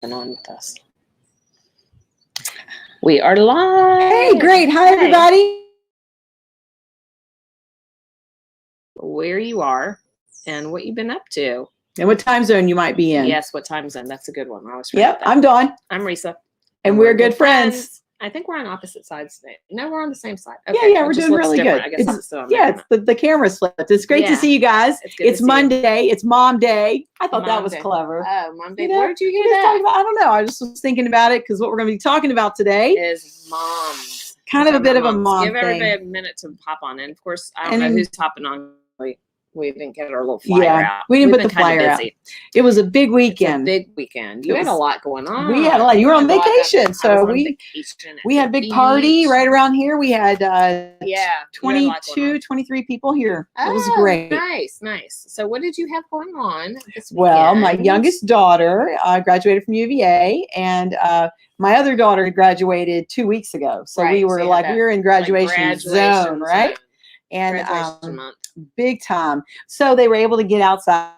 And on with us. We are live. Hey, great. Hi, everybody. Where you are and what you've been up to. And what time zone you might be in. Yes, what time zone. That's a good one. I always forget Yep, that. I'm Dawn. I'm Risa. And we're good friends. I think we're on opposite sides today. No, we're on the same side. Yeah, we're doing really good. I guess it's still on it's the camera's flipped. It's great to see you guys. It's Monday. It's Mom Day. I thought that was clever. Oh, Mom Day. Where did you hear that? I don't know. I just was thinking about it because what we're going to be talking about today is moms. Kind of a bit of a mom thing. Give everybody a minute to hop on. And of course, I don't know who's hopping on. We didn't get our little flyer out. We didn't put the flyer out. It was a big weekend. You had a lot going on. We had a lot. You were on vacation, so we had a big party right around here. We had 22, 23 people here. It was great. Nice. So what did you have going on this weekend? Well, my youngest daughter graduated from UVA, and my other daughter graduated 2 weeks ago. So we were we were in graduation zone, right? And big time. So they were able to get outside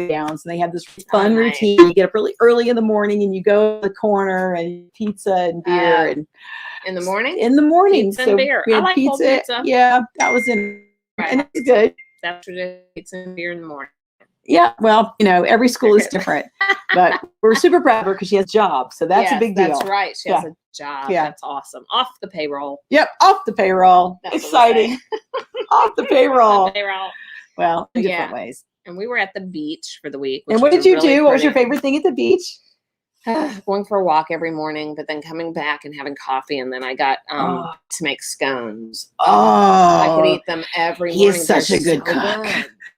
downs, and they had this fun routine. You get up really early in the morning and you go to the corner and pizza and beer and in the morning? In the morning. Pizza and beer. We had I like pizza. Yeah, that was and it's good. That's pizza and beer in the morning. Yeah, well, every school is different, but we're super proud of her because she has a job, so that's a big deal. That's right. She has a job. Yeah. That's awesome. Off the payroll. Yep, off the payroll. Exciting. Off the payroll. Well, in different ways. And we were at the beach for the week. And what did you do? What was your favorite thing at the beach? Going for a walk every morning, but then coming back and having coffee, and then I got to make scones. I could eat them every morning. He is such a good cook.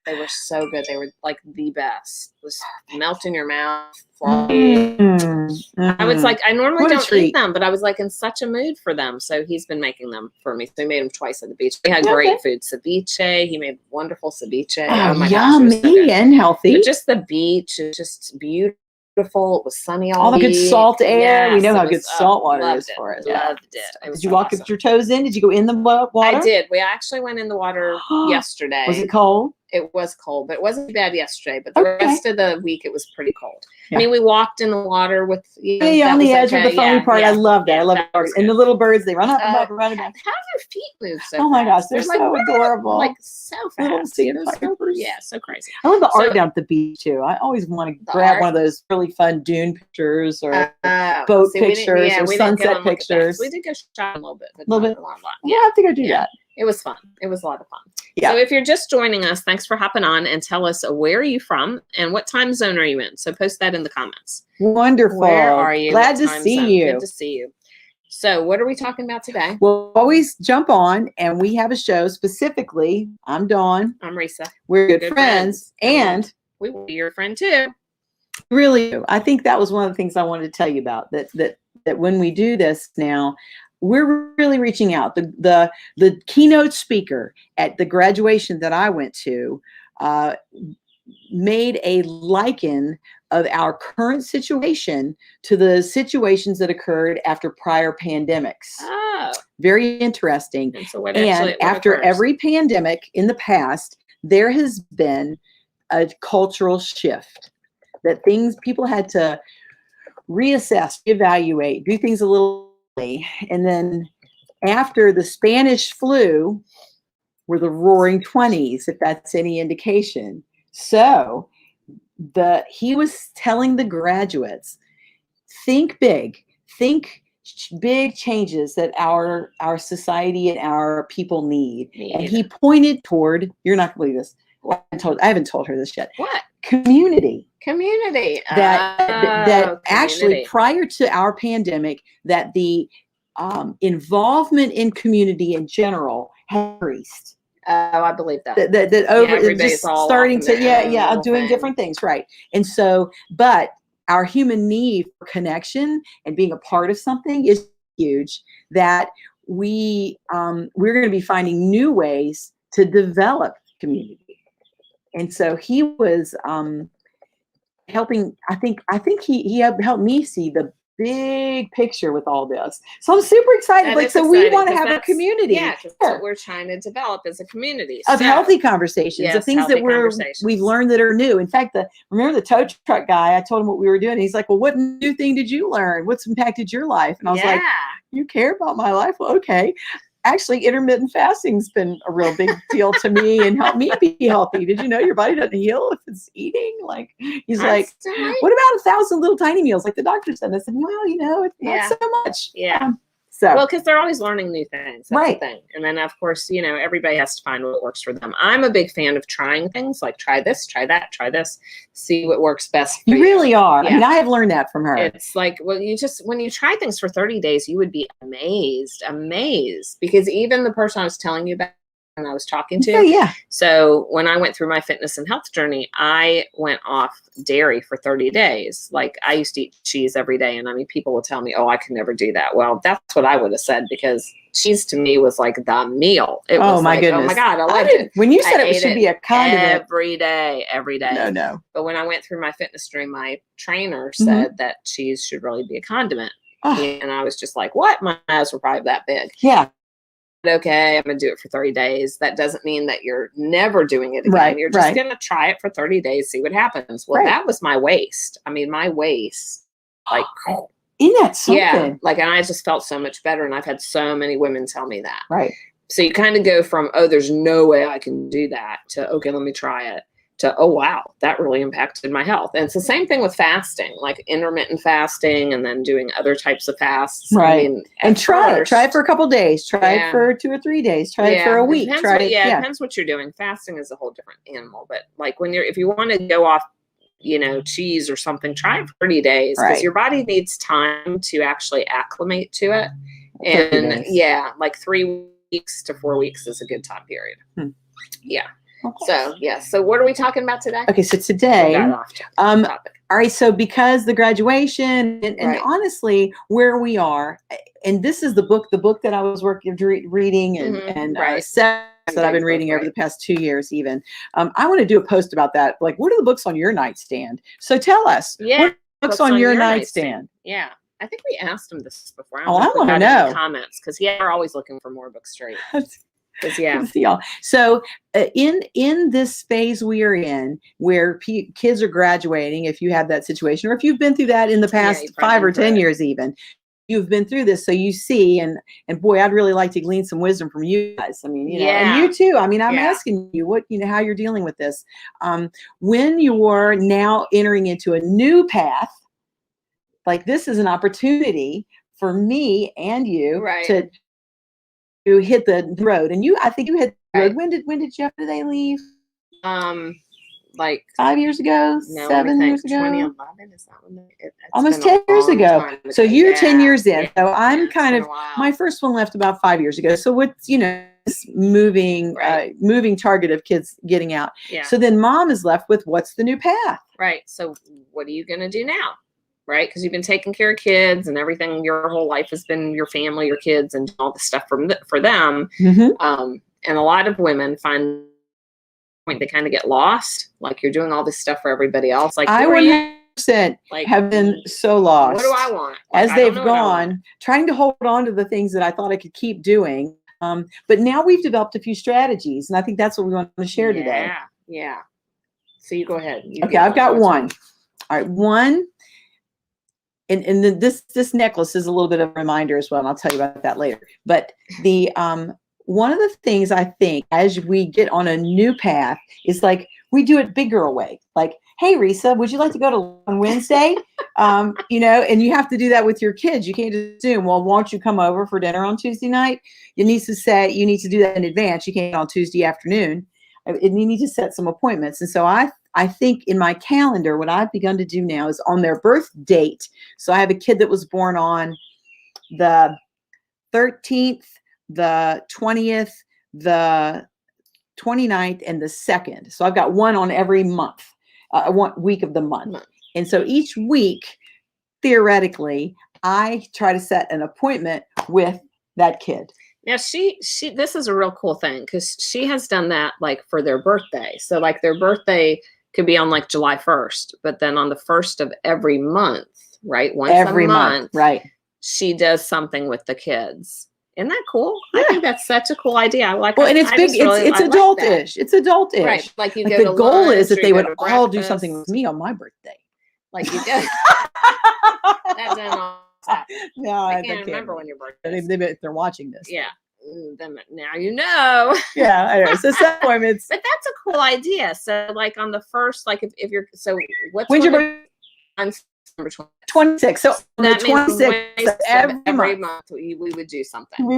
They were so good. They were like the best. It was melt in your mouth. I was like, I normally don't eat them, but I was like in such a mood for them. So he's been making them for me. So he made them twice at the beach. We had great food. Ceviche. He made wonderful ceviche. Oh my yummy gosh, and healthy. But just the beach is just beautiful. It was sunny all the week. Good salt air. We know how good salt water is for us. Loved it. Did you walk your toes in? Did you go in the water? I did. We actually went in the water yesterday. Was it cold? It was cold, but it wasn't bad yesterday. But the rest of the week, it was pretty cold. Yeah. I mean, we walked in the water with on the edge of the foamy part. I love that. I love it. And the little birds, they run up and up and run back. How do their feet move so Oh my gosh, they're so adorable. Like so fast. So crazy. I love the art down at the beach too. I always want to grab one of those really fun dune pictures or boat pictures or sunset pictures. We did go shopping a little bit. We'll have to go do that. It was fun. It was a lot of fun. Yeah. So if you're just joining us, thanks for hopping on, and tell us where are you from and what time zone are you in. So post that in the comments. Wonderful. Where are you? Glad to see you. Good to see you. So what are we talking about today? We'll always jump on, and we have a show specifically. I'm Dawn. I'm Risa. We're good friends. And we will be your friend too. Really, I think that was one of the things I wanted to tell you about, that when we do this now, we're really reaching out. The keynote speaker at the graduation that I went to made a liken of our current situation to the situations that occurred after prior pandemics. Oh. Very interesting. And after every pandemic in the past, there has been a cultural shift that people had to reassess, evaluate, do things a little. And then after the Spanish flu were the roaring 20s, if that's any indication. So he was telling the graduates, think big changes that our society and our people need. And he pointed toward, you're not going to believe this. I haven't told her this yet. What? Community. That actually prior to our pandemic, that the involvement in community in general has increased. Oh, I believe that. That over just starting to doing different things, right? And so, but our human need for connection and being a part of something is huge. That we're going to be finding new ways to develop community. And so he was helping. I think he helped me see the big picture with all this. So I'm super excited. That Like, is so we exciting, want to 'cause have a that's- community. Yeah, because that's what we're trying to develop as a community. Of So, healthy conversations, of yes, things that healthy conversations. we've learned that are new. In fact, remember the tow truck guy, I told him what we were doing. He's like, well, what new thing did you learn? What's impacted your life? And I was like, you care about my life? Well, okay. Actually, intermittent fasting's been a real big deal to me and helped me be healthy. Did you know your body doesn't heal if it's eating? Like, he's like, what about 1,000 little tiny meals like the doctor said? And I said, well, it's not so much. Yeah. So, well, because they're always learning new things. That's the thing. And then, of course, everybody has to find what works for them. I'm a big fan of trying things, like try this, try that, try this, see what works best for you. You really are. Yeah. I mean, I have learned that from her. It's like, well, when you try things for 30 days, you would be amazed, because even the person I was telling you about, and I was talking to. Yeah. So when I went through my fitness and health journey, I went off dairy for 30 days. Like, I used to eat cheese every day. And I mean, people will tell me, oh, I could never do that. Well, that's what I would have said, because cheese to me was like the meal. It was my goodness. Oh my God, I loved it. When you said it should be a condiment. Every day. No. But when I went through my fitness journey, my trainer said that cheese should really be a condiment. Oh. And I was just like, what? My eyes were probably that big. Yeah. Okay, I'm going to do it for 30 days. That doesn't mean that you're never doing it again. Right, You're just going to try it for 30 days, see what happens. Well, that was my waist. I mean, my waist, like, isn't that something? Yeah, like, and I just felt so much better. And I've had so many women tell me that. Right. So you kind of go from, oh, there's no way I can do that, to, okay, let me try it, to, oh, wow, that really impacted my health. And it's the same thing with fasting, like intermittent fasting, and then doing other types of fasts. Right. I mean, and try it for a couple of days. Try it for 2 or 3 days. Try it for a week. It depends what you're doing. Fasting is a whole different animal. But like, if you want to go off, cheese or something, try it for 30 days, because your body needs time to actually acclimate to it. And like 3 weeks to 4 weeks is a good time period. Yeah. Okay. So what are we talking about today? Okay, so today, all right, so because the graduation and honestly where we are, and this is the book that I was reading and that I've been reading over the past 2 years even. I want to do a post about that. Like, what are the books on your nightstand? So tell us, what are the books on your nightstand? Yeah. I think we asked him this before. I want to know. Comments, because we're always looking for more books straight. See y'all. So in this phase we are in, where kids are graduating, if you have that situation, or if you've been through that in the past 5 or 10 years, even you've been through this, so you see, and boy, I'd really like to glean some wisdom from you guys. I mean, and you too. I mean, I'm asking you what how you're dealing with this. When you're now entering into a new path, like, this is an opportunity for me and you to hit the road. And I think you hit the road. When did Jeff and they leave? Like 5 years ago, 7 years ago. 2011 is that when almost 10 years ago. So you're 10 years in. So I'm kind of, my first one left about 5 years ago. So what's, this moving target of kids getting out. Yeah. So then mom is left with, what's the new path? Right. So what are you going to do now? Right? Because you've been taking care of kids and everything. Your whole life has been your family, your kids, and all the stuff for them. And a lot of women find they kind of get lost. Like, you're doing all this stuff for everybody else. Like, I 100% have been so lost. What do I want? As they've gone, trying to hold on to the things that I thought I could keep doing. But now we've developed a few strategies, and I think that's what we want to share today. Yeah. So you go ahead. Okay, I've got one. All right, one. And then this necklace is a little bit of a reminder as well, and I'll tell you about that later. But the one of the things I think as we get on a new path is, like, we do it big girl way. Like, hey, Risa, would you like to go to on Wednesday? And you have to do that with your kids. You can't just assume, well, won't you come over for dinner on Tuesday night? You need to do that in advance. You can't on Tuesday afternoon. You need to set some appointments. And so I think in my calendar, what I've begun to do now is on their birth date. So I have a kid that was born on the 13th, the 20th, the 29th, and the 2nd. So I've got one on every month, 1 week of the month. And so each week, theoretically, I try to set an appointment with that kid. Now this is a real cool thing, because she has done that, like, for their birthday. So, like, their birthday could be on, like, July 1st, but then on the 1st of every month, right? Once Every a month, right? she does something with the kids. Isn't that cool? Yeah. I think that's such a cool idea. I like. Well, and it's I big. just really- It's I like that. adultish. It's adultish. Right? Like you Like go the to goal is lunch, that or they you go would to all do something with breakfast. me on my birthday. Like you go. That doesn't always happen. No, I they can't remember when your birthday is. if they're watching this. Yeah. Then now you know. Yeah. I know. So it's But that's a cool idea. So like on the first, like if you're what's when's your one birthday? on September 20th? 26. So on the That means 26th every month we would do something.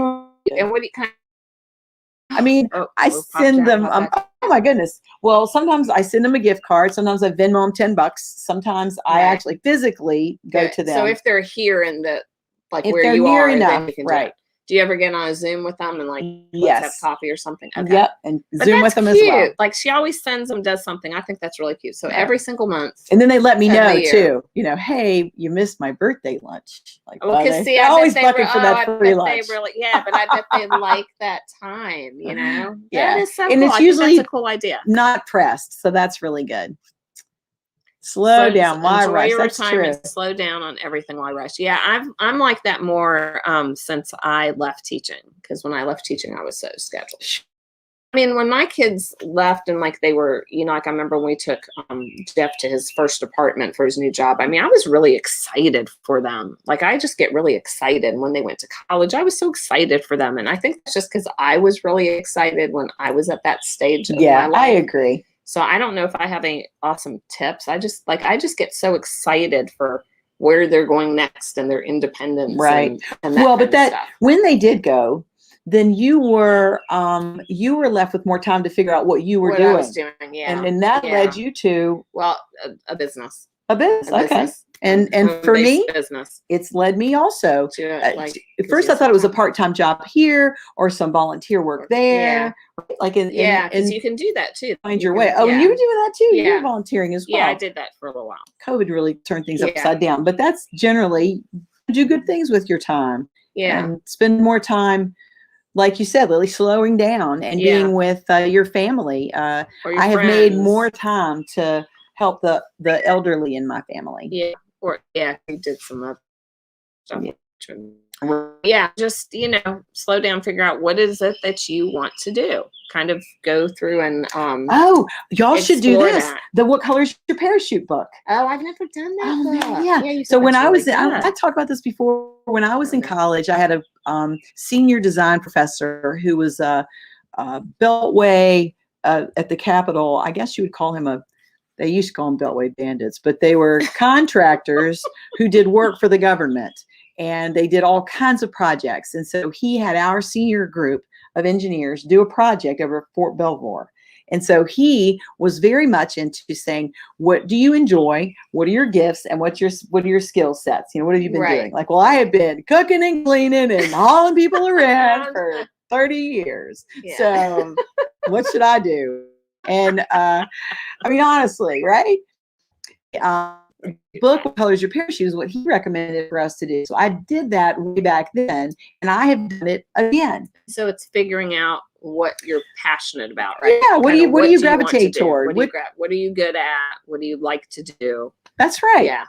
And what do you kind of, I mean, I send them. Oh my goodness. Well, sometimes I send them a gift card. Sometimes I Venmo them $10. Sometimes I Right. actually physically go to them. So if they're here in the like if where they're you near are, enough, then you can do right? it. Do you ever get on a Zoom with them and like let's Yes. have coffee or something? Okay. Yep, and But Zoom with that's them cute. as well. Like she always sends them, does something. I think that's really cute. So Yeah. every single month. And then they let me know Every year. too. You know, hey, you missed my birthday lunch. Like, Well, because see, they're I bet always they bucking for that free I bet lunch. they really, yeah, but I bet they like that time, you know? Yeah. That is so And cool. it's I think usually that's a cool idea. Not pressed, so that's really good. Slow down, why enjoy rush? your That's true. retirement, slow down on everything, why rush? Yeah, I'm like that more since I left teaching, because when I left teaching, I was so scheduled. I mean, when my kids left and like they were, you know, like I remember when we took Jeff to his first apartment for his new job. I mean, I was really excited for them. Like I just get really excited. When they went to college, I was so excited for them. And I think it's just because I was really excited when I was at that stage of my life. I agree. So I don't know if I have any awesome tips. I just get so excited for where they're going next and their independence. Right. And well, but kind of stuff. When they did go, then you were left with more time to figure out what you were doing. I was doing, yeah. And that led you to a business. A business, okay. Business. And for me, business. It's led me also. Like, at first, I thought it was a part-time job here or some volunteer work there. Yeah. Like because you can do that too. Find your way. Oh, and you were doing that too. Yeah. You were volunteering as well. Yeah, I did that for a little while. COVID really turned things upside down, but that's generally do good things with your time. Yeah. And spend more time, like you said, Lily, slowing down and being with your family. I have made more time to help the elderly in my family. Yeah. We did some other stuff. Yeah. Just, slow down, figure out what is it that you want to do. Kind of go through and y'all should do this. That. The What Color's Your Parachute book. Oh, I've never done that. Oh, man, yeah. So when I was I talked about this before. When I was in college, I had a senior design professor who was a Beltway at the Capitol. I guess you would call him they used to call them Beltway bandits, but they were contractors who did work for the government, and they did all kinds of projects. And so he had our senior group of engineers do a project over Fort Belvoir. And so he was very much into saying, what do you enjoy? What are your gifts? And what are your skill sets? What have you been doing? Like, well, I have been cooking and cleaning and hauling people around for 30 years. Yeah. So what should I do? And I mean, honestly, right? The book, What Color's Your Parachute, is what he recommended for us to do. So I did that way back then, and I have done it again. So it's figuring out what you're passionate about, right? Yeah. What do you gravitate toward? What are you good at? What do you like to do? That's right. Yeah.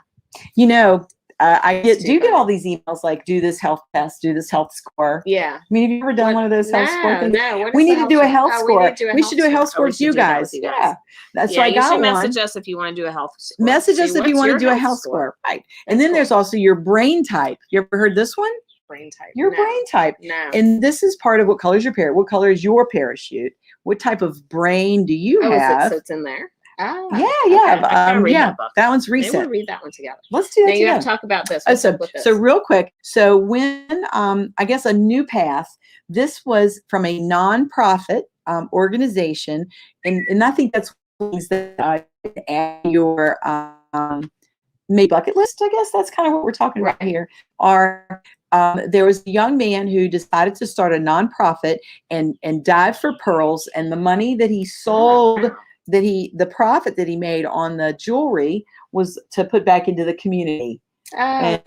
I get all these emails like, do this health test, do this health score. Yeah. I mean, have you ever done one of those health score things? No. We need to do a health score. We should do a health score with you guys. Yeah. That's why I got one. Message us if you want to do a health score. Message us if you want to do a health score. Right. And then there's also your brain type. You ever heard this one? Brain type. Your brain type. No. And this is part of What Color's Your Parachute. What color is your parachute? What type of brain do you have? So it's in there. Oh, yeah. That one's recent. Maybe we'll read that one together. Let's do that together. You have to talk about this. So real quick. So when I guess a new path. This was from a nonprofit organization, and I think that's things that add your maybe bucket list. I guess that's kind of what we're talking about here. There was a young man who decided to start a nonprofit and dive for pearls, and the money that he sold. The profit that he made on the jewelry was to put back into the community. Nice.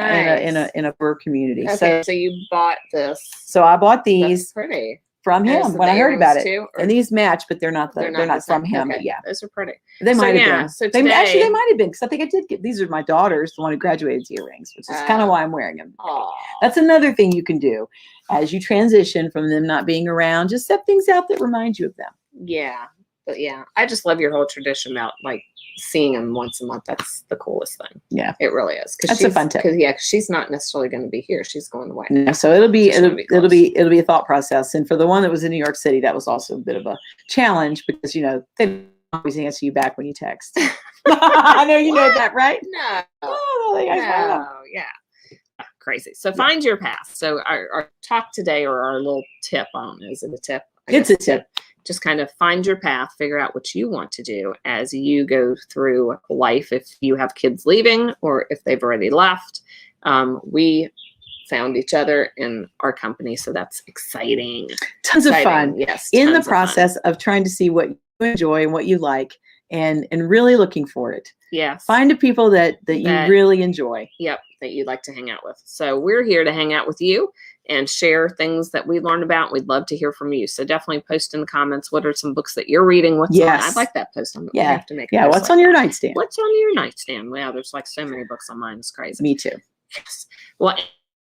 in a poor community. Okay, so you bought this. So I bought these. That's pretty. from him Those are when the I heard about earrings it. too, or And these match, but they're not they're they're the not same? from him. But Okay, yeah, those are pretty. they So, might have yeah, been. so They actually today- they might have been because I think I did get these are my daughter's, the one who graduated's earrings, which is kind of why I'm wearing them. Aw. That's another thing you can do as you transition from them not being around. Just set things out that remind you of them. Yeah, but yeah, I just love your whole tradition about like seeing them once a month. That's the coolest thing. Yeah. It really is. That's a fun tip. Because yeah, 'cause she's not necessarily going to be here. She's going away. Yeah, so it'll be Just wanna be it'll close. be it'll be a thought process. And for the one that was in New York City, that was also a bit of a challenge because they don't always answer you back when you text. I know you know that, right? No. Oh, they guys find out. No, yeah. Crazy. So find your path. So our talk today, or our little tip, I don't know, is it a tip? I It's guess a tip. Just kind of find your path, figure out what you want to do as you go through life. If you have kids leaving or if they've already left, we found each other in our company. So that's exciting. Tons of fun. Yes. In the tons of fun. process of trying to see what you enjoy and what you like and really looking for it. Yes. Find the people that you That- really enjoy. Yep, that you'd like to hang out with. So we're here to hang out with you and share things that we learned about. We'd love to hear from you. So definitely post in the comments what are some books that you're reading. What's on? Yes. I'd like that post. We Yeah. have to make a Yeah, post what's like on your that. nightstand? What's on your nightstand? Wow, there's like so many books on mine. It's crazy. Me too. Yes. Well,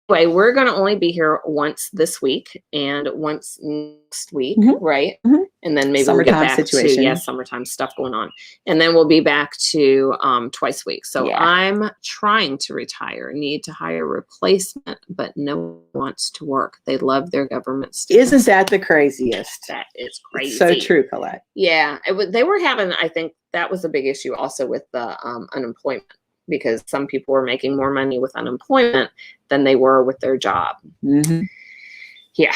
anyway, we're going to only be here once this week and once next week, Mhm. right? Mhm. And then maybe Summertime we'll get back situation. to summertime stuff going on, and then we'll be back to twice a week. So Yeah. I'm trying to retire. Need to hire a replacement, but no one wants to work. They love their government stuff. Isn't that the craziest? That is crazy. It's so true, Colette. Yeah, they were having. I think that was a big issue also with the unemployment, because some people were making more money with unemployment than they were with their job. Mm-hmm. Yeah,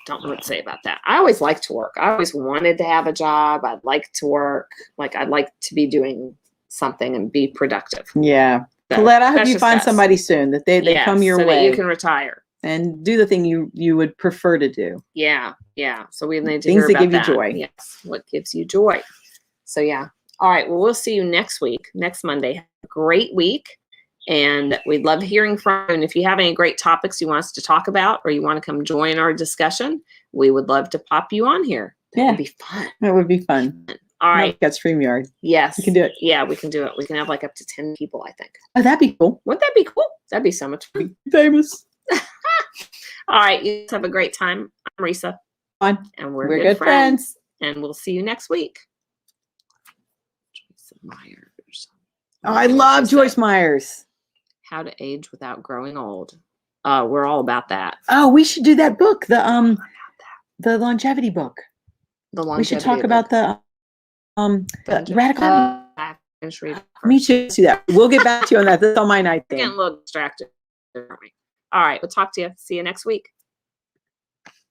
don't know what to say about that. I always liked to work. I always wanted to have a job. I'd like to work. Like I'd like to be doing something and be productive. Yeah. So, Colette, I hope that's you just find us. somebody soon that they Yes, come your so way that you can retire. and do the thing you would prefer to do. Yeah, yeah. So we need to Things hear that about give you that. joy. Yes, what gives you joy. So yeah. All right. Well, we'll see you next week, next Monday. Have a great week. And we'd love hearing from you. And if you have any great topics you want us to talk about, or you want to come join our discussion, we would love to pop you on here. That Yeah. would be fun. That would be fun. All right. Got StreamYard. Yes. You can do it. Yeah, we can do it. We can have like up to 10 people, I think. Oh, that'd be cool. Wouldn't that be cool? That'd be so much fun. Famous. All right. You guys have a great time. I'm Risa. Fun. And we're We're good good friends. And we'll see you next week. Joyce Myers. Oh, I love Joyce Myers. How to Age Without Growing Old. We're all about that. Oh, we should do that book, the longevity book. The We should longevity talk of about it. the radical. I finished reading Me first. too. Let's do that. We'll get back to you on that. That's on my night Getting a thing. little distracted. All right. We'll talk to you. See you next week.